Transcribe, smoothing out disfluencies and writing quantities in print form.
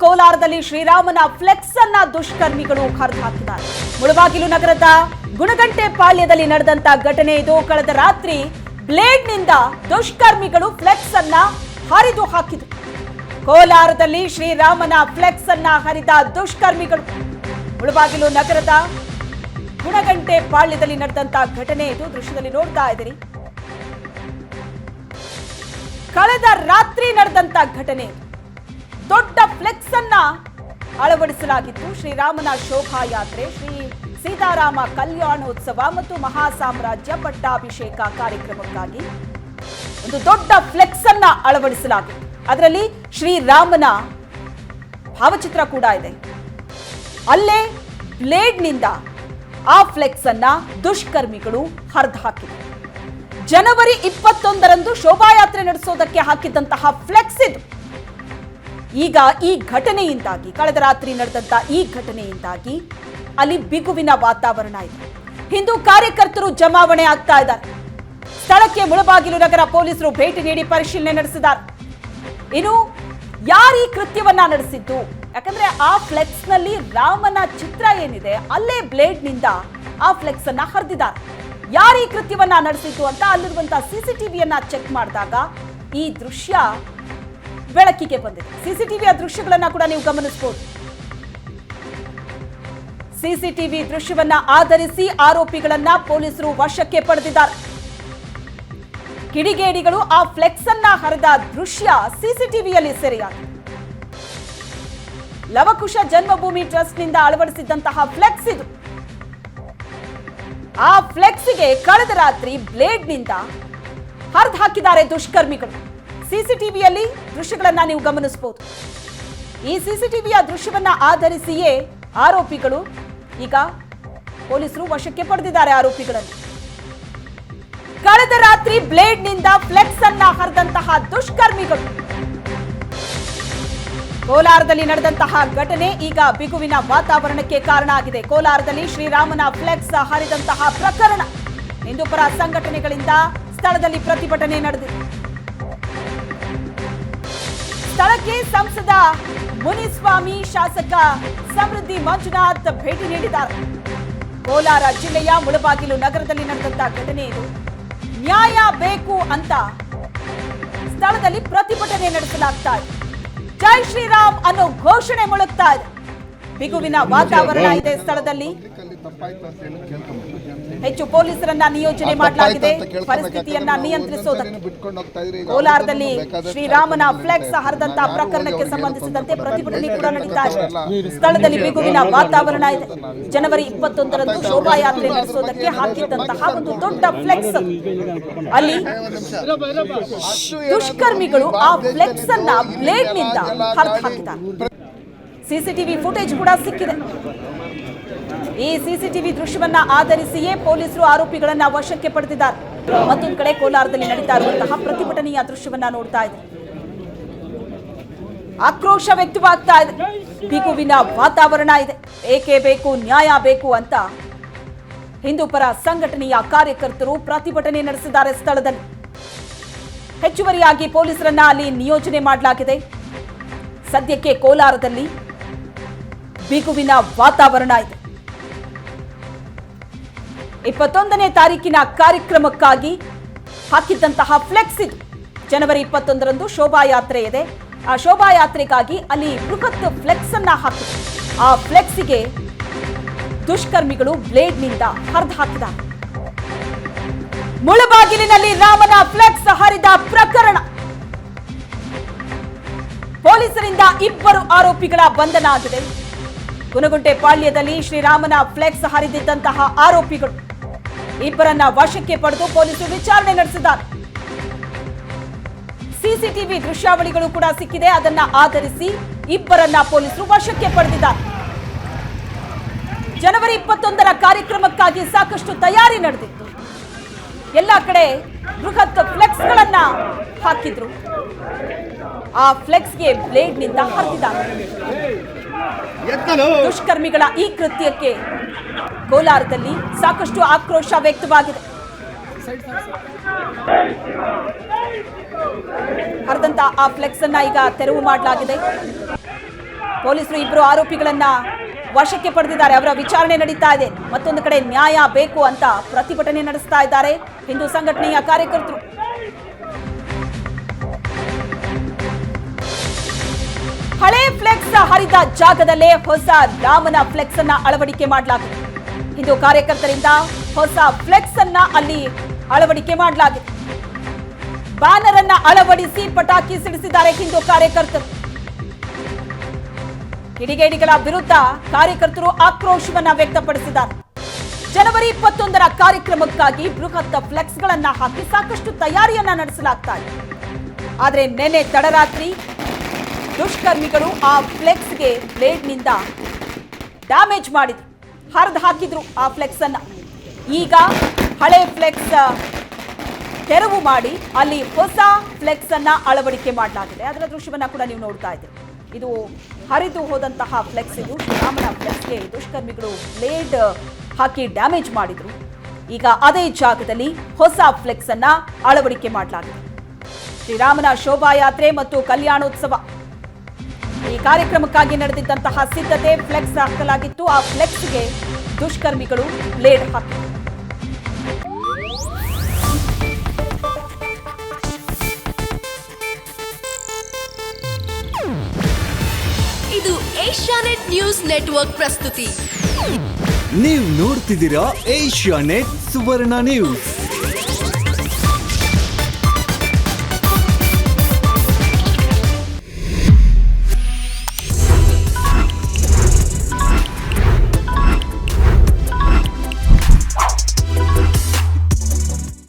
ಕೋಲಾರದಲ್ಲಿ ಶ್ರೀರಾಮನ ಫ್ಲೆಕ್ಸ್ ಅನ್ನ ದುಷ್ಕರ್ಮಿಗಳು ಹರಿದು ಹಾಕಿದ್ದಾರೆ. ಮುಳಬಾಗಿಲು ನಗರದ ಗುಣಗಂಟೆ ಪಾಳ್ಯದಲ್ಲಿ ನಡೆದಂತ ಘಟನೆ ಇದು. ಕಳೆದ ರಾತ್ರಿ ಬ್ಲೇಡ್ನಿಂದ ದುಷ್ಕರ್ಮಿಗಳು ಫ್ಲೆಕ್ಸ್ ಅನ್ನ ಹರಿದು ಹಾಕಿದರು. ಕೋಲಾರದಲ್ಲಿ ಶ್ರೀರಾಮನ ಫ್ಲೆಕ್ಸ್ ಅನ್ನ ಹರಿದ ದುಷ್ಕರ್ಮಿಗಳು. ಮುಳಬಾಗಿಲು ನಗರದ ಗುಣಗಂಟೆ ಪಾಳ್ಯದಲ್ಲಿ ನಡೆದಂತ ಘಟನೆ ಇದು. ದೃಶ್ಯದಲ್ಲಿ ನೋಡ್ತಾ ಇದ್ದೀರಿ. ಕಳೆದ ರಾತ್ರಿ ನಡೆದಂತ ಘಟನೆ. ದೊಡ್ಡ ಫ್ಲೆಕ್ಸ್ ಅನ್ನ ಅಳವಡಿಸಲಾಗಿತ್ತು. ಶ್ರೀರಾಮನ ಶೋಭಾಯಾತ್ರೆ, ಶ್ರೀ ಸೀತಾರಾಮ ಕಲ್ಯಾಣೋತ್ಸವ ಮತ್ತು ಮಹಾಸಾಮ್ರಾಜ್ಯ ಪಟ್ಟಾಭಿಷೇಕ ಕಾರ್ಯಕ್ರಮಕ್ಕಾಗಿ ಒಂದು ದೊಡ್ಡ ಫ್ಲೆಕ್ಸ್ ಅನ್ನ ಅಳವಡಿಸಲಾಗಿತ್ತು. ಅದರಲ್ಲಿ ಶ್ರೀರಾಮನ ಭಾವಚಿತ್ರ ಕೂಡ ಇದೆ. ಅಲ್ಲೇ ಬ್ಲೇಡ್ನಿಂದ ಆ ಫ್ಲೆಕ್ಸ್ ಅನ್ನ ದುಷ್ಕರ್ಮಿಗಳು ಹರಿದು ಹಾಕಿದರು. ಜನವರಿ 21ರಂದು ಶೋಭಾಯಾತ್ರೆ ನಡೆಸೋದಕ್ಕೆ ಹಾಕಿದ್ದಂತಹ ಫ್ಲೆಕ್ಸ್ ಇದು. ಈಗ ಈ ಘಟನೆಯಿಂದಾಗಿ, ಕಳೆದ ರಾತ್ರಿ ನಡೆದಂತ ಈ ಘಟನೆಯಿಂದಾಗಿ ಅಲ್ಲಿ ಬಿಗುವಿನ ವಾತಾವರಣ ಇದೆ. ಹಿಂದೂ ಕಾರ್ಯಕರ್ತರು ಜಮಾವಣೆ ಆಗ್ತಾ ಇದ್ದಾರೆ. ಸ್ಥಳಕ್ಕೆ ಮುಳಬಾಗಿಲು ನಗರ ಪೊಲೀಸರು ಭೇಟಿ ನೀಡಿ ಪರಿಶೀಲನೆ ನಡೆಸಿದ್ದಾರೆ. ಇನ್ನು ಯಾರು ಈ ಕೃತ್ಯವನ್ನ ನಡೆಸಿದ್ದು? ಯಾಕಂದ್ರೆ ಆ ಫ್ಲೆಕ್ಸ್ ನಲ್ಲಿ ರಾಮನ ಚಿತ್ರ ಏನಿದೆ, ಅಲ್ಲೇ ಬ್ಲೇಡ್ ನಿಂದ ಆ ಫ್ಲೆಕ್ಸ್ ಅನ್ನ ಹರಿದಿದ್ದಾರೆ. ಯಾರು ಈ ಕೃತ್ಯವನ್ನ ನಡೆಸಿದ್ದು ಅಂತ ಅಲ್ಲಿರುವಂತಹ ಸಿಸಿಟಿವಿಯನ್ನ ಚೆಕ್ ಮಾಡಿದಾಗ ಈ ದೃಶ್ಯ ಬೆಳಕಿಗೆ ಬಂದಿದೆ. ಸಿಸಿಟಿವಿಯ ದೃಶ್ಯಗಳನ್ನ ಕೂಡ ನೀವು ಗಮನಿಸಬಹುದು. ಸಿಸಿಟಿವಿ ದೃಶ್ಯವನ್ನ ಆಧರಿಸಿ ಆರೋಪಿಗಳನ್ನ ಪೊಲೀಸರು ವಶಕ್ಕೆ ಪಡೆದಿದ್ದಾರೆ. ಕಿಡಿಗೇಡಿಗಳು ಆ ಫ್ಲೆಕ್ಸ್ ಅನ್ನ ಹರಿದ ದೃಶ್ಯ ಸಿಸಿಟಿವಿಯಲ್ಲಿ ಸೆರೆಯಾಗಿದೆ. ಲವಕುಶ ಜನ್ಮಭೂಮಿ ಟ್ರಸ್ಟ್ ನಿಂದ ಅಳವಡಿಸಿದ್ದಂತಹ ಫ್ಲೆಕ್ಸ್ ಇದು. ಆ ಫ್ಲೆಕ್ಸ್ಗೆ ಕಳೆದ ರಾತ್ರಿ ಬ್ಲೇಡ್ ನಿಂದ ಹರಿದು ಹಾಕಿದ್ದಾರೆ ದುಷ್ಕರ್ಮಿಗಳು. ಸಿಸಿಟಿವಿಯಲ್ಲಿ ದೃಶ್ಯಗಳನ್ನ ನೀವು ಗಮನಿಸಬಹುದು. ಈ ಸಿಸಿಟಿವಿಯ ದೃಶ್ಯವನ್ನ ಆಧರಿಸಿಯೇ ಆರೋಪಿಗಳು ಈಗ ಪೊಲೀಸರು ವಶಕ್ಕೆ ಪಡೆದಿದ್ದಾರೆ ಆರೋಪಿಗಳನ್ನು. ಕಳೆದ ರಾತ್ರಿ ಬ್ಲೇಡ್ ನಿಂದ ಫ್ಲೆಕ್ಸ್ ಅನ್ನ ಹರಿದಂತಹ ದುಷ್ಕರ್ಮಿಗಳು. ಕೋಲಾರದಲ್ಲಿ ನಡೆದಂತಹ ಘಟನೆ ಈಗ ಬಿಗುವಿನ ವಾತಾವರಣಕ್ಕೆ ಕಾರಣ ಆಗಿದೆ. ಕೋಲಾರದಲ್ಲಿ ಶ್ರೀರಾಮನ ಫ್ಲೆಕ್ಸ್ ಹರಿದಂತಹ ಪ್ರಕರಣ. ಹಿಂದೂಪರ ಸಂಘಟನೆಗಳಿಂದ ಸ್ಥಳದಲ್ಲಿ ಪ್ರತಿಭಟನೆ ನಡೆದಿದೆ. ಸ್ಥಳಕ್ಕೆ ಸಂಸದ ಮುನಿಸ್ವಾಮಿ, ಶಾಸಕ ಸಮೃದ್ಧಿ ಮಂಜುನಾಥ್ ಭೇಟಿ ನೀಡಿದ್ದಾರೆ. ಕೋಲಾರ ಜಿಲ್ಲೆಯ ಮುಳಬಾಗಿಲು ನಗರದಲ್ಲಿ ನಡೆದಂತಹ ಘಟನೆ ಇದು. ನ್ಯಾಯ ಬೇಕು ಅಂತ ಸ್ಥಳದಲ್ಲಿ ಪ್ರತಿಭಟನೆ ನಡೆಸಲಾಗ್ತಾ ಇದೆ. ಜೈ ಶ್ರೀರಾಮ್ ಅನ್ನೋ ಘೋಷಣೆ ಮೊಳಗ್ತಾ ಇದೆ. ಬಿಗುವಿನ ವಾತಾವರಣ ಇದೆ ಸ್ಥಳದಲ್ಲಿ. ಹೆಚ್ಚು ಪೊಲೀಸರನ್ನ ನಿಯೋಜನೆ ಮಾಡಲಾಗಿದೆ ಪರಿಸ್ಥಿತಿಯನ್ನ ನಿಯಂತ್ರಿಸೋದಕ್ಕೆ. ಕೋಲಾರದಲ್ಲಿ ಶ್ರೀರಾಮನ ಫ್ಲೆಕ್ಸ್ ಹರಿದಂತಹ ಪ್ರಕರಣಕ್ಕೆ ಸಂಬಂಧಿಸಿದಂತೆ ಪ್ರತಿಭಟನೆ ಕೂಡ ನಡೀತಾ ಇದೆ. ಸ್ಥಳದಲ್ಲಿ ಬಿಗುವಿನ ವಾತಾವರಣ ಇದೆ. ಜನವರಿ 21ರಂದು ಶೋಭಾಯಾತ್ರೆ ನಡೆಸೋದಕ್ಕೆ ಹಾಕಿದ್ದಂತಹ ಒಂದು ದೊಡ್ಡ ಫ್ಲೆಕ್ಸ್. ಅಲ್ಲಿ ದುಷ್ಕರ್ಮಿಗಳು ಆ ಫ್ಲೆಕ್ಸ್ ಅನ್ನ ಬ್ಲೇಡ್ ನಿಂದ ಹರಿದು ಹಾಕಿದ್ದಾರೆ. ಸಿಸಿಟಿವಿ ಫುಟೇಜ್ ಕೂಡ ಸಿಕ್ಕಿದೆ. ಈ ಸಿಸಿಟಿವಿ ದೃಶ್ಯವನ್ನ ಆಧರಿಸಿಯೇ ಪೊಲೀಸರು ಆರೋಪಿಗಳನ್ನ ವಶಕ್ಕೆ ಪಡೆದಿದ್ದಾರೆ. ಮತ್ತೊಂದು ಕಡೆ ಕೋಲಾರದಲ್ಲಿ ನಡೀತಾ ಇರುವಂತಹ ಪ್ರತಿಭಟನೆಯ ದೃಶ್ಯವನ್ನ ನೋಡ್ತಾ ಇದೆ. ಆಕ್ರೋಶ ವ್ಯಕ್ತವಾಗ್ತಾ ಇದೆ. ಬಿಗುವಿನ ವಾತಾವರಣ ಇದೆ. ಏಕೆ ಬೇಕು, ನ್ಯಾಯ ಬೇಕು ಅಂತ ಹಿಂದೂಪರ ಸಂಘಟನೆಯ ಕಾರ್ಯಕರ್ತರು ಪ್ರತಿಭಟನೆ ನಡೆಸಿದ್ದಾರೆ ಸ್ಥಳದಲ್ಲಿ. ಹೆಚ್ಚುವರಿಯಾಗಿ ಪೊಲೀಸರನ್ನ ಅಲ್ಲಿ ನಿಯೋಜನೆ ಮಾಡಲಾಗಿದೆ. ಸದ್ಯಕ್ಕೆ ಕೋಲಾರದಲ್ಲಿ ಬಿಗುವಿನ ವಾತಾವರಣ ಇದೆ. 21ನೇ ತಾರೀಕಿನ ಕಾರ್ಯಕ್ರಮಕ್ಕಾಗಿ ಹಾಕಿದ್ದಂತಹ ಫ್ಲೆಕ್ಸ್ ಇದು. ಜನವರಿ 21ರಂದು ಶೋಭಾಯಾತ್ರೆ ಇದೆ. ಆ ಶೋಭಾಯಾತ್ರೆಗಾಗಿ ಅಲ್ಲಿ ಬೃಹತ್ ಫ್ಲೆಕ್ಸ್ ಅನ್ನ ಹಾಕಿದ್ರು. ಆ ಫ್ಲೆಕ್ಸ್ಗೆ ದುಷ್ಕರ್ಮಿಗಳು ಬ್ಲೇಡ್ ನಿಂದ ಹರಿದು ಹಾಕಿದ್ದಾರೆ. ಮುಳಬಾಗಿಲಿನಲ್ಲಿ ರಾಮನ ಫ್ಲೆಕ್ಸ್ ಹರಿದ ಪ್ರಕರಣ. ಪೊಲೀಸರಿಂದ 2 ಆರೋಪಿಗಳ ಬಂಧನ ಆಗಿದೆ. ಗುಣಗುಂಟೆ ಪಾಳ್ಯದಲ್ಲಿ ಶ್ರೀರಾಮನ ಫ್ಲೆಕ್ಸ್ ಹರಿದಿದ್ದಂತಹ ಆರೋಪಿಗಳು 2ರನ್ನ ವಶಕ್ಕೆ ಪಡೆದು ಪೊಲೀಸರು ವಿಚಾರಣೆ ನಡೆಸಿದ್ದಾರೆ. ಸಿಸಿಟಿವಿ ದೃಶ್ಯಾವಳಿಗಳು ಕೂಡ ಸಿಕ್ಕಿದೆ. ಅದನ್ನ ಆಧರಿಸಿ 2ರನ್ನ ಪೊಲೀಸರು ವಶಕ್ಕೆ ಪಡೆದಿದ್ದಾರೆ. ಜನವರಿ 21ರ ಕಾರ್ಯಕ್ರಮಕ್ಕಾಗಿ ಸಾಕಷ್ಟು ತಯಾರಿ ನಡೆದಿತ್ತು. ಎಲ್ಲ ಕಡೆ ಬೃಹತ್ ಫ್ಲೆಕ್ಸ್ಗಳನ್ನ ಹಾಕಿದ್ರು. ಆ ಫ್ಲೆಕ್ಸ್ಗೆ ಬ್ಲೇಡ್ ನಿಂದ ಹರಿದಿದ್ದಾರೆ. ದುಷ್ಕರ್ಮಿಗಳ ಈ ಕೃತ್ಯಕ್ಕೆ ಕೋಲಾರದಲ್ಲಿ ಸಾಕಷ್ಟು ಆಕ್ರೋಶ ವ್ಯಕ್ತವಾಗಿದೆ. ಹರಿದಂತ ಆ ಫ್ಲೆಕ್ಸ್ ಅನ್ನ ಈಗ ತೆರವು ಮಾಡಲಾಗಿದೆ. ಪೊಲೀಸರು ಇಬ್ಬರು ಆರೋಪಿಗಳನ್ನ ವಶಕ್ಕೆ ಪಡೆದಿದ್ದಾರೆ. ಅವರ ವಿಚಾರಣೆ ನಡೀತಾ ಇದೆ. ಮತ್ತೊಂದು ಕಡೆ ನ್ಯಾಯ ಬೇಕು ಅಂತ ಪ್ರತಿಭಟನೆ ನಡೆಸ್ತಾ ಇದ್ದಾರೆ ಹಿಂದೂ ಸಂಘಟನೆಯ ಕಾರ್ಯಕರ್ತರು. ಹಳೆ ಫ್ಲೆಕ್ಸ್ ಹರಿದ ಜಾಗದಲ್ಲೇ ಹೊಸ ರಾಮನ ಫ್ಲೆಕ್ಸ್ ಅನ್ನ ಅಳವಡಿಕೆ ಮಾಡಲಾಗಿದೆ. ಹಿಂದೂ ಕಾರ್ಯಕರ್ತರಿಂದ ಹೊಸ ಫ್ಲೆಕ್ಸ್ ಅನ್ನ ಅಲ್ಲಿ ಅಳವಡಿಕೆ ಮಾಡಲಾಗಿದೆ. ಬ್ಯಾನರ್ ಅನ್ನ ಅಳವಡಿಸಿ ಪಟಾಕಿ ಸಿಡಿಸಿದ್ದಾರೆ ಹಿಂದೂ ಕಾರ್ಯಕರ್ತರು. ಕಿಡಿಗೇಡಿಗಳ ವಿರುದ್ಧ ಕಾರ್ಯಕರ್ತರು ಆಕ್ರೋಶವನ್ನ ವ್ಯಕ್ತಪಡಿಸಿದ್ದಾರೆ. ಜನವರಿ 21ರ ಕಾರ್ಯಕ್ರಮಕ್ಕಾಗಿ ಬೃಹತ್ ಫ್ಲೆಕ್ಸ್ ಗಳನ್ನ ಹಾಕಿ ಸಾಕಷ್ಟು ತಯಾರಿಯನ್ನ ನಡೆಸಲಾಗ್ತಾ ಇದೆ. ಆದರೆ ನಿನ್ನೆ ತಡರಾತ್ರಿ ದುಷ್ಕರ್ಮಿಗಳು ಆ ಫ್ಲೆಕ್ಸ್ಗೆ ಬ್ಲೇಡ್ನಿಂದ ಡ್ಯಾಮೇಜ್ ಮಾಡಿದ್ರು, ಹರಿದು ಹಾಕಿದ್ರು ಆ ಫ್ಲೆಕ್ಸ್ ಅನ್ನ. ಈಗ ಹಳೆ ಫ್ಲೆಕ್ಸ್ ತೆರವು ಮಾಡಿ ಅಲ್ಲಿ ಹೊಸ ಫ್ಲೆಕ್ಸ್ ಅನ್ನ ಅಳವಡಿಕೆ ಮಾಡಲಾಗಿದೆ. ಅದರ ದೃಶ್ಯವನ್ನ ಕೂಡ ನೀವು ನೋಡ್ತಾ ಇದ್ದೀರಿ. ಇದು ಹರಿದು ಹೋದಂತಹ ಫ್ಲೆಕ್ಸ್. ಇದು ಶ್ರೀರಾಮನ ಫ್ಲೆಕ್ಸ್ಗೆ ದುಷ್ಕರ್ಮಿಗಳು ಬ್ಲೇಡ್ ಹಾಕಿ ಡ್ಯಾಮೇಜ್ ಮಾಡಿದ್ರು. ಈಗ ಅದೇ ಜಾಗದಲ್ಲಿ ಹೊಸ ಫ್ಲೆಕ್ಸ್ ಅನ್ನ ಅಳವಡಿಕೆ ಮಾಡಲಾಗಿದೆ. ಶ್ರೀರಾಮನ ಶೋಭಾಯಾತ್ರೆ ಮತ್ತು ಕಲ್ಯಾಣೋತ್ಸವ ಈ ಕಾರ್ಯಕ್ರಮಕ್ಕಾಗಿ ನಡೆದಿದ್ದಂತಹ ಸಿದ್ಧತೆ ಫ್ಲೆಕ್ಸ್ ಹಾಕಲಾಗಿತ್ತು. ಆ ಫ್ಲೆಕ್ಸ್ಗೆ ದುಷ್ಕರ್ಮಿಗಳು ಬ್ಲೇಡ್ ಹಾಕಿದರು. ಇದು ಏಷ್ಯಾನೆಟ್ ನ್ಯೂಸ್ ನೆಟ್ವರ್ಕ್ ಪ್ರಸ್ತುತಿ. ನೀವು ನೋಡ್ತಿದ್ದೀರಾ ಏಷ್ಯಾನೆಟ್ ಸುವರ್ಣ ನ್ಯೂಸ್.